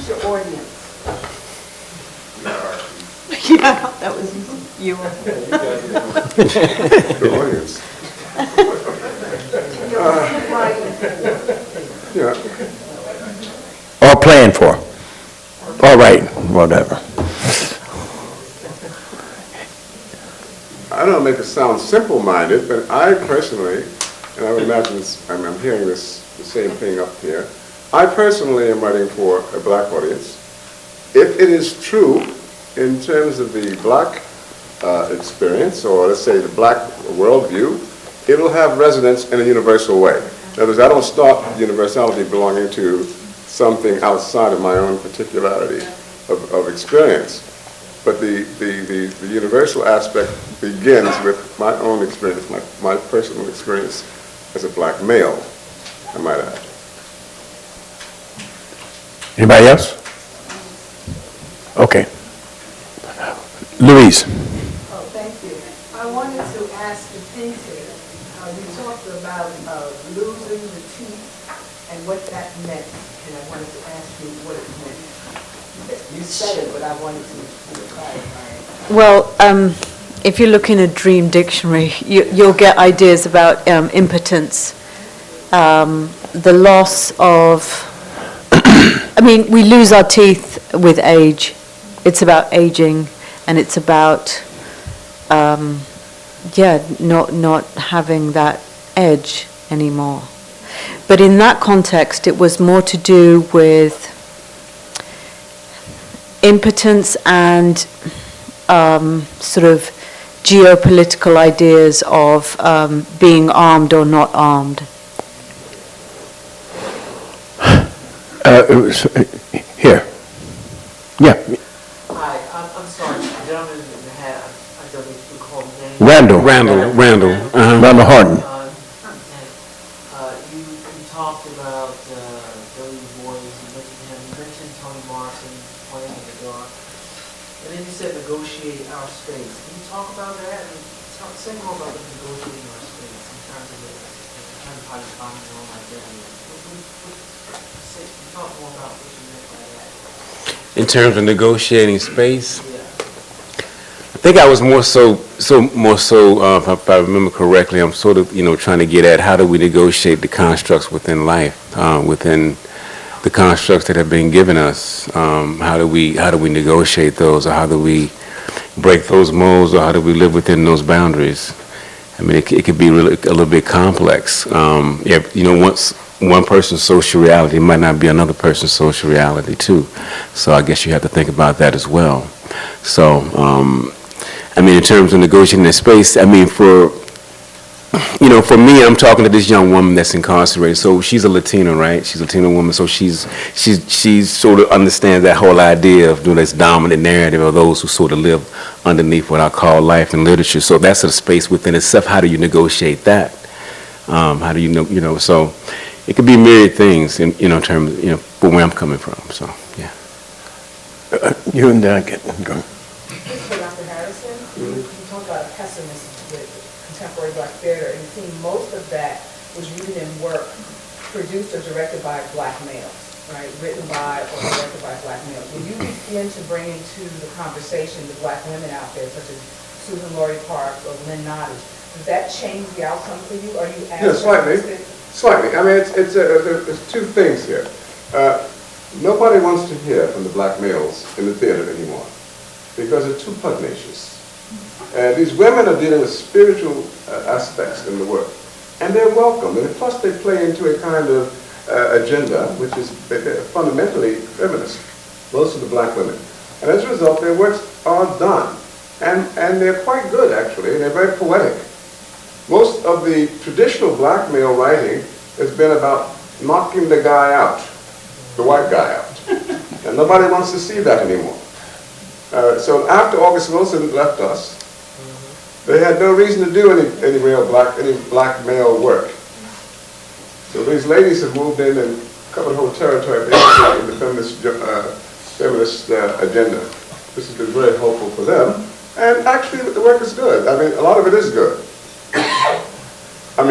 Who's your audience? Yeah, that was you. The audience. Or playing for. All right, whatever. I don't make it sound simple-minded, but I personally, and I would imagine I'm hearing the same thing up here, I personally am writing for a black audience. If it is true in terms of the black experience, or let's say the black worldview, it will have resonance in a universal way. In other words, I don't start universality belonging to something outside of my own particularity of experience. But the universal aspect begins with my own experience, my personal experience as a black male, I might add. Anybody else? Okay. Louise. Oh, thank you. I wanted to ask the painter, you talked about losing the teeth and what that meant, and I wanted to ask you what it meant. You said it, but I wanted to clarify it. Well, if you look in a dream dictionary, you'll get ideas about impotence, the loss of, I mean, we lose our teeth with age. It's about aging, and it's about, not having that edge anymore. But in that context, it was more to do with impotence and sort of geopolitical ideas of being armed or not armed. Here. Yeah. Hi, I'm sorry, the gentleman in the hat, I don't know if you call him name. Randall. Randall. Randall Harden. You talked about Billy Boys, you mentioned Toni Morrison playing in the dark, and then you said negotiate our space. Can you talk about that? And say more about the negotiating our space in terms of how you find your own identity. Talk more about what you meant by that. In terms of negotiating space, Yeah. I think I was more so, if I remember correctly, I'm sort of, trying to get at how do we negotiate the constructs within life, within the constructs that have been given us. How do we negotiate those, or how do we break those molds, or how do we live within those boundaries? I mean, it could be really a little bit complex. Once one person's social reality might not be another person's social reality too. So I guess you have to think about that as well. So, in terms of negotiating the space, for me, I'm talking to this young woman that's incarcerated. So she's a Latina, right? She's a Latina woman. So she's sort of understands that whole idea of this dominant narrative of those who sort of live underneath what I call life and literature. So that's a space within itself. How do you negotiate that? How do you know, so it could be myriad things in terms of, from where I'm coming from. So, yeah. You and get going. This is for Dr. Harrison. You talked about pessimism with contemporary black theater, and it seemed most of that was rooted in work produced or directed by black males, right? Written by or directed by black males. When you begin to bring into the conversation the black women out there, such as Susan Laurie Parks or Lynn Nottage, does that change the outcome for you? Are you Yeah, slightly. There's two things here. Nobody wants to hear from the black males in the theater anymore because they're too pugnacious. These women are dealing with spiritual aspects in the work, and they're welcome. And plus, they play into a kind of agenda which is fundamentally feminist. Most of the black women, and as a result, their works are done, and they're quite good actually, and they're very poetic. Most of the traditional black male writing has been about knocking the guy out, the white guy out. And nobody wants to see that anymore. So after August Wilson left us, they had no reason to do any black male work. So these ladies have moved in and covered whole territory basically in the feminist agenda. This has been very helpful for them. And actually the work is good. A lot of it is good.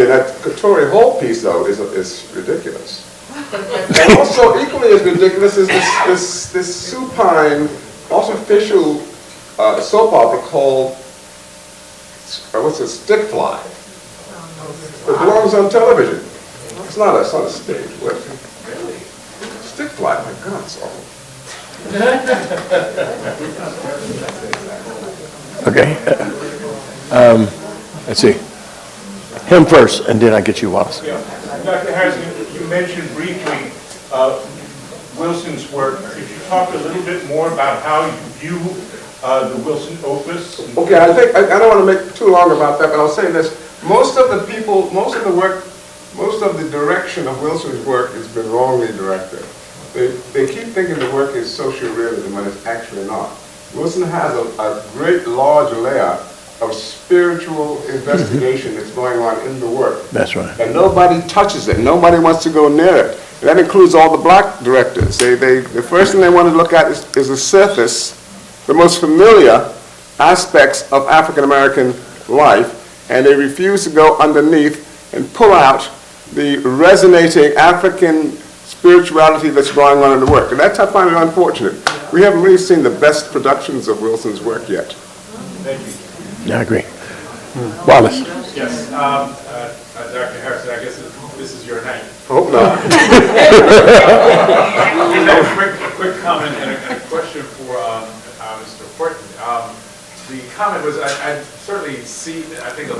That Katori Hall piece, though, is ridiculous. And also equally as ridiculous is this supine, artificial soap opera called, what's it, Stick Fly. It belongs on television. It's not a stage. What? Stick Fly, my God, it's awful. Okay. Let's see. Him first, and then I get you, Wallace. Yeah. Dr. Harrison, you mentioned briefly Wilson's work. Could you talk a little bit more about how you view the Wilson opus? Okay, I think, I don't want to make too long about that, but I'll say this. Most of the people, most of the work, most of the direction of Wilson's work has been wrongly directed. They keep thinking the work is social realism when it's actually not. Wilson has a great large layer of spiritual investigation that's going on in the work. That's right. And nobody touches it. Nobody wants to go near it. And that includes all the black directors. The first thing they want to look at is the surface, the most familiar aspects of African American life, and they refuse to go underneath and pull out the resonating African spirituality that's going on in the work. And that's, I find it unfortunate. We haven't really seen the best productions of Wilson's work yet. Thank you. Yeah, I agree. Wallace. Yes, Dr. Harrison, I guess this is your night. Hope not. A quick comment and a question for Mr. Horton. The comment was, I certainly see, I think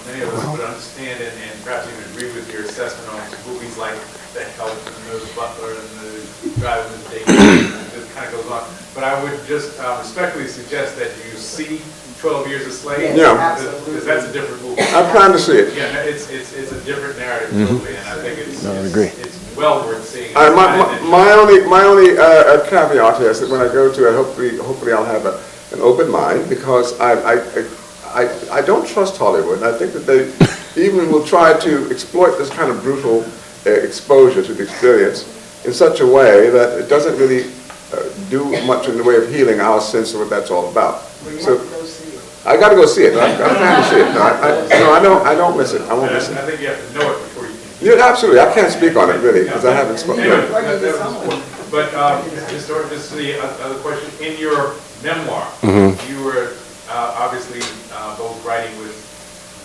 many of us would understand and perhaps even agree with your assessment on movies like The Help and The Butler and The Guy with the Date. It kind of goes on. But I would just respectfully suggest that you see 12 Years a Slave. Yeah. Because that's a different movie. I'm trying to see it. Yeah, no, it's a different narrative totally, and I think it's well worth seeing. My only caveat is that when I go to it, hopefully I'll have an open mind, because I don't trust Hollywood, and I think that they even will try to exploit this kind of brutal exposure to the experience in such a way that it doesn't really do much in the way of healing our sense of what that's all about. So I got to go see it. I plan to see it. I don't miss it. I won't miss it. I think you have to know it before you can. Yeah, absolutely. I can't speak on it really because I haven't spoken. Anyway, that was important. But just the other question, in your memoir, you were obviously both writing with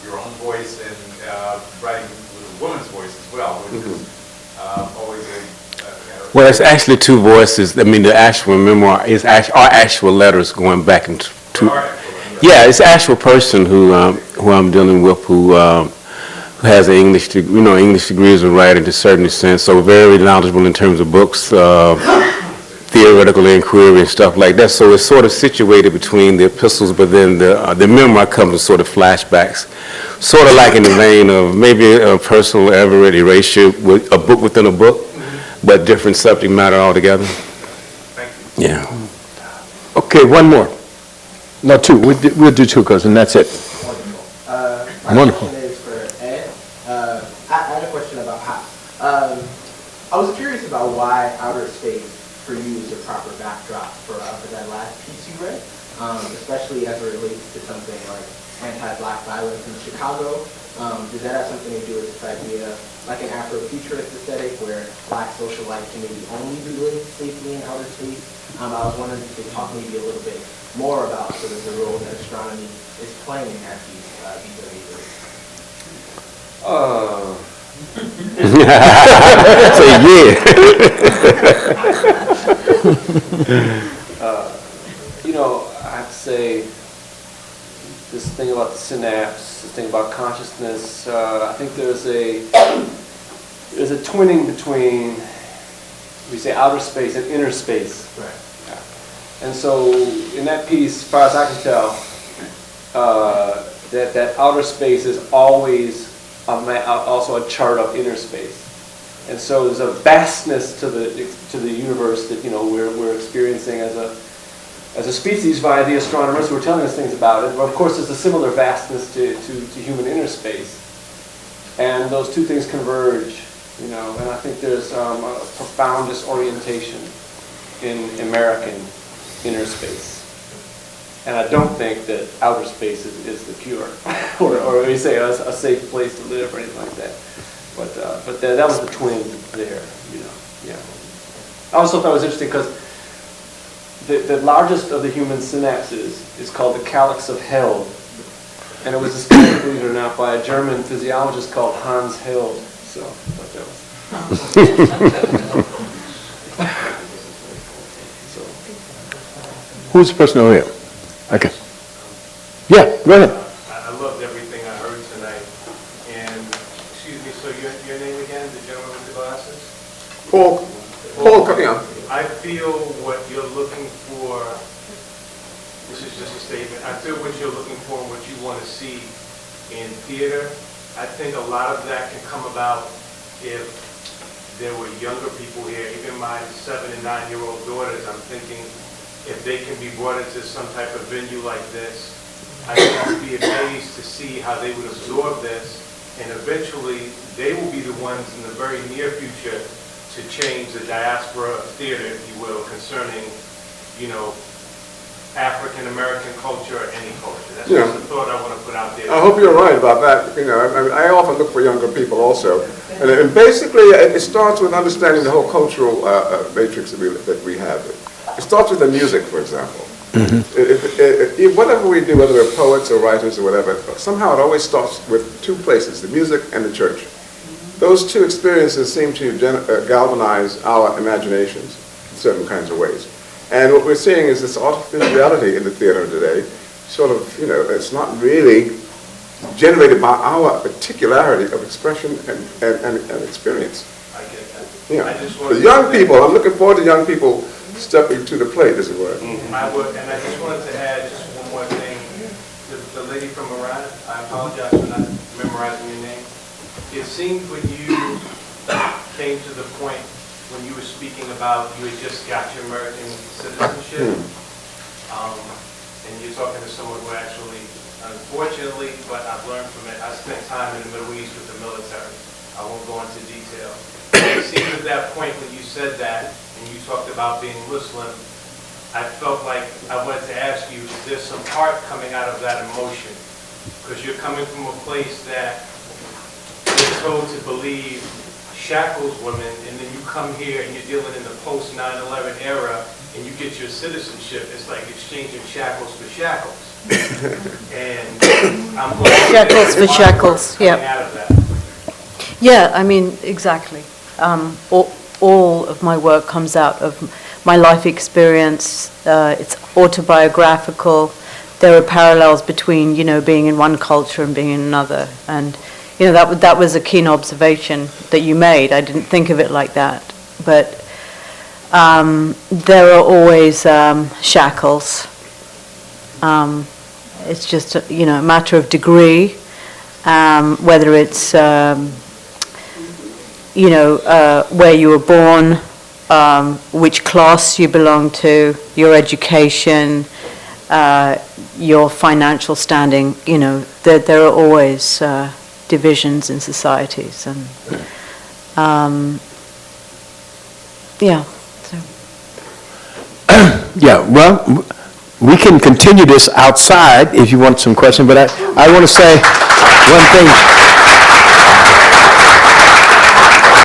your own voice and writing with a woman's voice as well, which is always Well, it's actually two voices. I mean, the actual memoir are actual letters going back into. Yeah, it's an actual person who I'm dealing with who has an English degrees in writing to a certain extent, so very knowledgeable in terms of books, theoretical inquiry and stuff like that. So it's sort of situated between the epistles, but then the memoir comes in sort of flashbacks, sort of like in the vein of maybe a personal Everett erasure, with a book within a book, but different subject matter altogether. Thank you. Yeah. Okay, one more. No, two. We'll do two, and that's it. Wonderful. My question is for Ed. I had a question about how. I was curious about why outer space for you is a proper backdrop for that last piece you read, especially as it relates to something like anti-black violence in Chicago. Does that have something to do with this idea, like an Afrofuturist aesthetic, where black social life can maybe only be lived safely in outer space? I was wondering if you could talk maybe a little bit more about sort of the role that astronomy is playing at these areas. So yeah. I have to say, this thing about the synapse, this thing about consciousness, I think there's a twinning between, we say, outer space and inner space. Right. And so in that piece, as far as I can tell, that outer space is always also a chart of inner space. And so there's a vastness to the universe that we're experiencing as a species via the astronomers who are telling us things about it. But of course, there's a similar vastness to human inner space, and those two things converge. And I think there's a profound disorientation in American inner space. And I don't think that outer space is the cure, or we say a safe place to live or anything like that. But that was the twin there, Yeah. I also thought it was interesting because the largest of the human synapses is called the calyx of hell. And it was discovered, believe it or not, by a German physiologist called Hans Held. So I thought that was... Who's the person over here? Okay. Yeah, go ahead. I loved everything I heard tonight. And, excuse me, so your name again, the gentleman with the glasses? Paul, yeah. I feel what you're looking for, this is just a statement, I feel what you're looking for and what you want to see in theater. I think a lot of that can come about if there were younger people here, even my 7- and 9-year-old daughters. I'm thinking if they can be brought into some type of venue like this, I think it would be amazed to see how they would absorb this, and eventually they will be the ones in the very near future to change the diaspora of theater, if you will, concerning, African-American culture or any culture. That's just a thought I want to put out there. I hope you're right about that. I often look for younger people also. And basically, it starts with understanding the whole cultural matrix that we have. It starts with the music, for example. Whatever we do, whether we're poets or writers or whatever, somehow it always starts with two places, the music and the church. Those two experiences seem to galvanize our imaginations in certain kinds of ways. And what we're seeing is this artificiality in the theater today, sort of, it's not really generated by our particularity of expression and experience. I get that. Yeah. I just wanted The young people, I'm looking forward to young people stepping to the plate, as it were. I would, and I just wanted to add just one more thing. The lady from Iran, I apologize for not memorizing your name. It seemed when you came to the point when you were speaking about you had just got your American citizenship, and you're talking to someone who actually, unfortunately, but I've learned from it, I spent time in the Middle East with the military. I won't go into detail. It seemed at that point when you said that, and you talked about being Muslim, I felt like I wanted to ask you, is there some heart coming out of that emotion? Because you're coming from a place that you're told to believe shackles women, and then you come here and you're dealing in the post 9/11 era, and you get your citizenship. It's like exchanging shackles for shackles. And I'm glad Shackles for shackles, coming yeah. out of that. Yeah, I mean, exactly. All of my work comes out of my life experience. It's autobiographical. There are parallels between, being in one culture and being in another. And, that was a keen observation that you made. I didn't think of it like that. But there are always shackles. It's just, a matter of degree, whether it's, where you were born, which class you belong to, your education, your financial standing, there are always divisions in societies. And, yeah. So. Yeah, well, we can continue this outside if you want some questions, but I want to say one thing.